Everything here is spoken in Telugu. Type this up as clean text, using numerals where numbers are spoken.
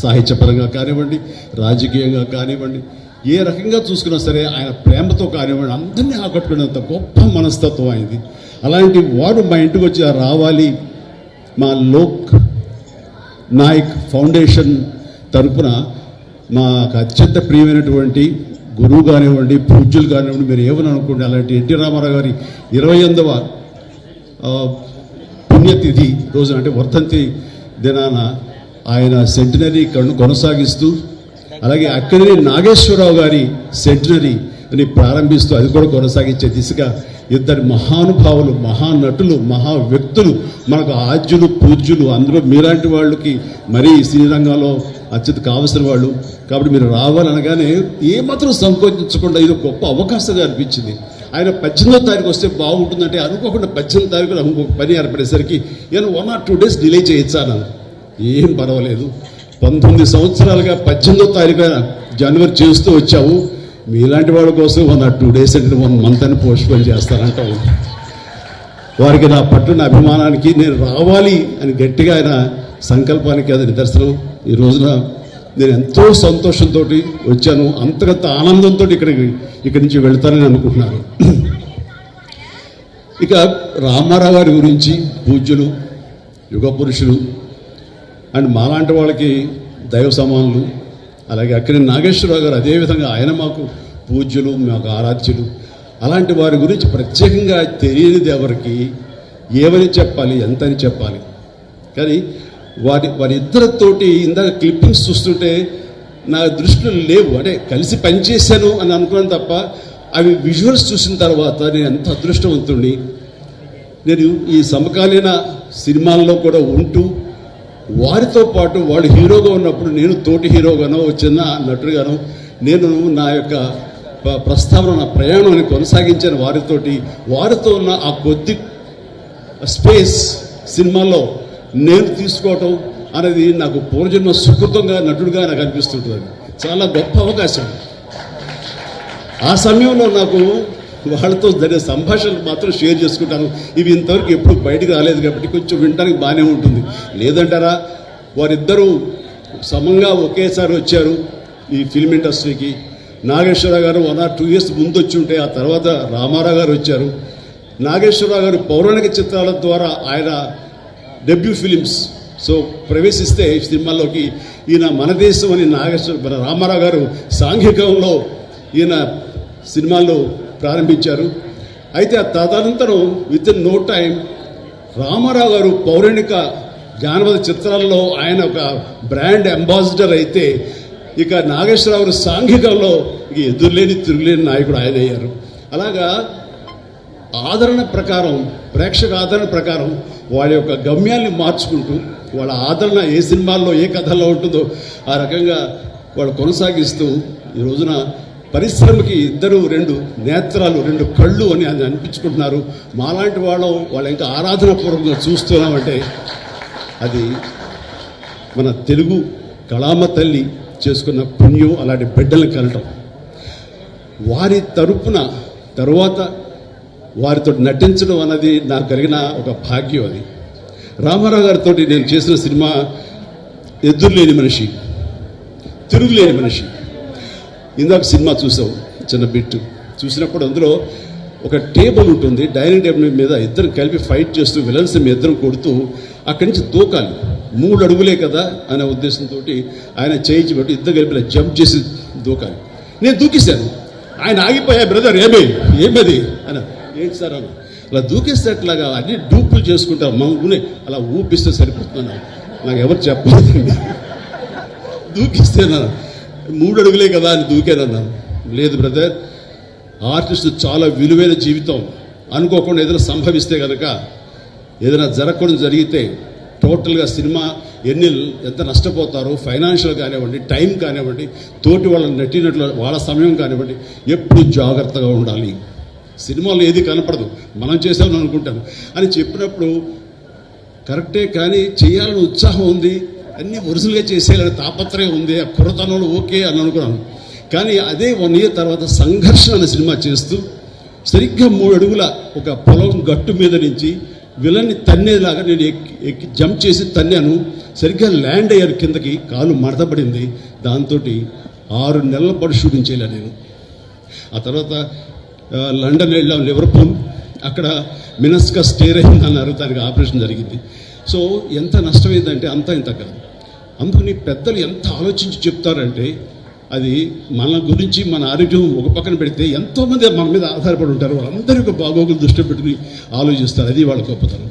సాహిత్యపరంగా కానివ్వండి, రాజకీయంగా కానివ్వండి, ఏ రకంగా చూసుకున్నా సరే ఆయన ప్రేమతో కానివ్వండి అందరినీ ఆకట్టుకునేంత గొప్ప మనస్తత్వం అయింది. అలాంటి వారు మా ఇంటికి వచ్చి రావాలి, మా లోక్ నాయక్ ఫౌండేషన్ తరపున మాకు అత్యంత ప్రియమైనటువంటి గురువు కానివ్వండి, పూజ్యులు కానివ్వండి, మీరు ఏమని అనుకోండి, అలాంటి ఎన్టీ రామారావు గారి 28వ పుణ్యతిథి రోజున అంటే వర్ధంతి దినాన ఆయన సెంటినరీ కొనసాగిస్తూ, అలాగే అక్కడి నాగేశ్వరరావు గారి సెంటినరీని ప్రారంభిస్తూ అది కూడా కొనసాగించే దిశగా ఇద్దరు మహానుభావులు, మహానటులు, మహా వ్యక్తులు, మనకు ఆద్యులు, పూజ్యులు, అందరూ మీలాంటి వాళ్ళకి మరీ శ్రీరంగంలో అత్యంత కావలసిన వాళ్ళు. కాబట్టి మీరు రావాలనగానే ఏమాత్రం సంకోచించకుండా ఇది గొప్ప అవకాశంగా అనిపించింది. ఆయన 18వ తారీఖు వస్తే బాగుంటుందంటే అనుకోకుండా 18వ తారీఖున ఇంకొక పని ఏర్పడేసరికి నేను 1 or 2 days డిలే చేయించాను. ఏం పర్వాలేదు, 19 సంవత్సరాలుగా 18వ తారీఖున జనవరి చేస్తూ వచ్చావు, మీలాంటి వాళ్ళ కోసం 1 or 2 days అంటే 1 month అని పోస్ట్పోన్ చేస్తానంటావు. వారికి నా పట్టున అభిమానానికి నేను రావాలి అని గట్టిగా ఆయన సంకల్పానికి అది నిదర్శనం. ఈ రోజున నేను ఎంతో సంతోషంతో వచ్చాను, అంతకంత ఆనందంతో ఇక్కడి నుంచి వెళ్తానని అనుకుంటున్నాను. ఇక రామారావు గారి గురించి పూజ్యులు, యుగ పురుషులు అండ్ మాలాంటి వాళ్ళకి దైవ సమానులు, అలాగే అక్కడి నాగేశ్వరరావు గారు అదేవిధంగా ఆయన మాకు పూజ్యులు, మాకు ఆరాధ్యులు. అలాంటి వారి గురించి ప్రత్యేకంగా తెలియనిది ఎవరికి, ఏమని చెప్పాలి, ఎంతని చెప్పాలి. కానీ వారిద్దరితోటి ఇందాక క్లిప్పింగ్స్ చూస్తుంటే నా దృష్టిలో లేవు, అంటే కలిసి పనిచేశాను అని అనుకున్నాను తప్ప అవి విజువల్స్ చూసిన తర్వాత నేను ఎంత అదృష్టవంతుడిని. నేను ఈ సమకాలీన సినిమాల్లో కూడా ఉంటూ వారితో పాటు వాళ్ళు హీరోగా ఉన్నప్పుడు నేను తోటి హీరోగానో చిన్న నటుడుగానో నేను నా యొక్క ప్రస్తావన, నా ప్రయాణాన్ని కొనసాగించాను వారితో ఉన్న ఆ కొద్ది స్పేస్ సినిమాలో నేను తీసుకోవటం అనేది నాకు పూర్వజన్మ సుకృతంగా నటుడుగా నాకు అనిపిస్తుంటుంది. చాలా గొప్ప అవకాశం. ఆ సమయంలో నాకు వాళ్ళతో జరిగే సంభాషణలు మాత్రం షేర్ చేసుకుంటాను. ఇవి ఇంతవరకు ఎప్పుడు బయటకు రాలేదు కాబట్టి కొంచెం వినడానికి బాగానే ఉంటుంది. లేదంటారా, వారిద్దరూ సమంగా ఒకేసారి వచ్చారు ఈ ఫిల్మ్ ఇండస్ట్రీకి. నాగేశ్వరరావు గారు 1 or 2 years ముందు వచ్చి ఉంటే ఆ తర్వాత రామారావు గారు వచ్చారు. నాగేశ్వరరావు గారు పౌరాణిక చిత్రాల ద్వారా ఆయన డెబ్యూ ఫిలిమ్స్ ప్రవేశిస్తే ఈ సినిమాల్లోకి ఈయన మన దేశం అని రామారావు గారు సాంఘికంలో ఈయన సినిమాల్లో ప్రారంభించారు. అయితే ఆ తదనంతరం within no time Rama Rao garu పౌరాణిక జానపద చిత్రాల్లో ఆయన ఒక బ్రాండ్ అంబాసిడర్ అయితే, ఇక నాగేశ్వరరావు గారు సాంఘికంలో ఇక ఎదురులేని తిరుగులేని నాయకుడు ఆయన అయ్యారు. అలాగా ఆదరణ ప్రకారం, ప్రేక్షక ఆదరణ ప్రకారం వాళ్ళ యొక్క గమ్యాన్ని మార్చుకుంటూ వాళ్ళ ఆదరణ ఏ సినిమాల్లో ఏ కథల్లో ఉంటుందో ఆ రకంగా వాళ్ళు కొనసాగిస్తూ ఈ రోజున పరిశ్రమకి 2 నేత్రాలు, 2 కళ్ళు అని అనిపించుకుంటున్నారు. మాలాంటి వాళ్ళ ఇంకా ఆరాధనాపూర్వకంగా చూస్తున్నామంటే అది మన తెలుగు కళామ తల్లి చేసుకున్న పుణ్యం. అలాంటి బిడ్డలను కలటం, వారి తరపున తరువాత వారితో నటించడం అన్నది నాకు కలిగిన ఒక భాగ్యం. అది రామారావు గారితో నేను చేసిన సినిమా ఎదురులేని మనిషి, తిరుగులేని మనిషి. ఇందాక సినిమా చూసాం, చిన్న బిట్ చూసినప్పుడు అందులో ఒక టేబుల్ ఉంటుంది, డైనింగ్ టేబుల్ మీద ఇద్దరు కలిపి ఫైట్ చేస్తూ విలన్స్ ఇద్దరం కొడుతూ అక్కడి నుంచి దూకాలి, 3 అడుగులే కదా అనే ఉద్దేశంతో ఆయన చేయించి పెట్టి ఇద్దరు కలిపి జంప్ చేసి దూకాలి. నేను దూకేశాను, ఆయన ఆగిపోయా, బ్రదర్ ఏమది అని, ఏంటి సార్ అన్న, అలా దూకేసేట్లాగా అన్ని డూపులు చేసుకుంటారు, మా ఊనే అలా ఊపిస్తే సరిపోతున్నాను, నాకు ఎవరు చెప్పలేదండి. దూకిస్తేనా 3 అడుగులే కదా అని దూకానన్నాను. లేదు బ్రదర్, ఆర్టిస్ట్ చాలా విలువైన జీవితం. అనుకోకుండా ఏదైనా సంభవిస్తే కనుక, ఏదైనా జరగకుండా జరిగితే టోటల్గా సినిమా ఎంత నష్టపోతారో, ఫైనాన్షియల్ కానివ్వండి, టైం కానివ్వండి, తోటి వాళ్ళని నటినట్లు వాళ్ళ సమయం కానివ్వండి, ఎప్పుడు జాగ్రత్తగా ఉండాలి. సినిమాలో ఏది కనపడదు, మనం చేసామని అనుకుంటాను అని చెప్పినప్పుడు కరెక్టే, కానీ చేయాలని ఉత్సాహం ఉంది, అన్నీ ఒరిజినల్గా చేసేయాలని తాపత్రయం ఉంది, ఆ కుర్రతనంలో ఓకే అని అనుకున్నాను. కానీ అదే 1 year తర్వాత సంఘర్షణ అనే సినిమా చేస్తూ సరిగ్గా 3 అడుగుల ఒక పొలం గట్టు మీద నుంచి విలన్ని తన్నేలాగా నేను ఎక్కి జంప్ చేసి తన్నాను. సరిగ్గా ల్యాండ్ అయ్యారు కిందకి, కాలు మడతపడింది. దాంతో 6 నెలల పాటు షూటింగ్ చేయలే నేను. ఆ తర్వాత లండన్ వెళ్ళాం, లివర్పూల్, అక్కడ మినస్కస్ స్టేర్ అయింది అన్నారు, దానికి ఆపరేషన్ జరిగింది. సో ఎంత నష్టమైందంటే అంతా ఇంత కాదు. అందుకని పెద్దలు ఎంత ఆలోచించి చెప్తారంటే అది మన గురించి, మన ఆరోగ్యం ఒక పక్కన పెడితే ఎంతోమంది మన మీద ఆధారపడి ఉంటారు, వాళ్ళందరి యొక్క బాగోగులు దృష్టి పెట్టుకుని ఆలోచిస్తారు. అది వాళ్ళ గొప్పతనం.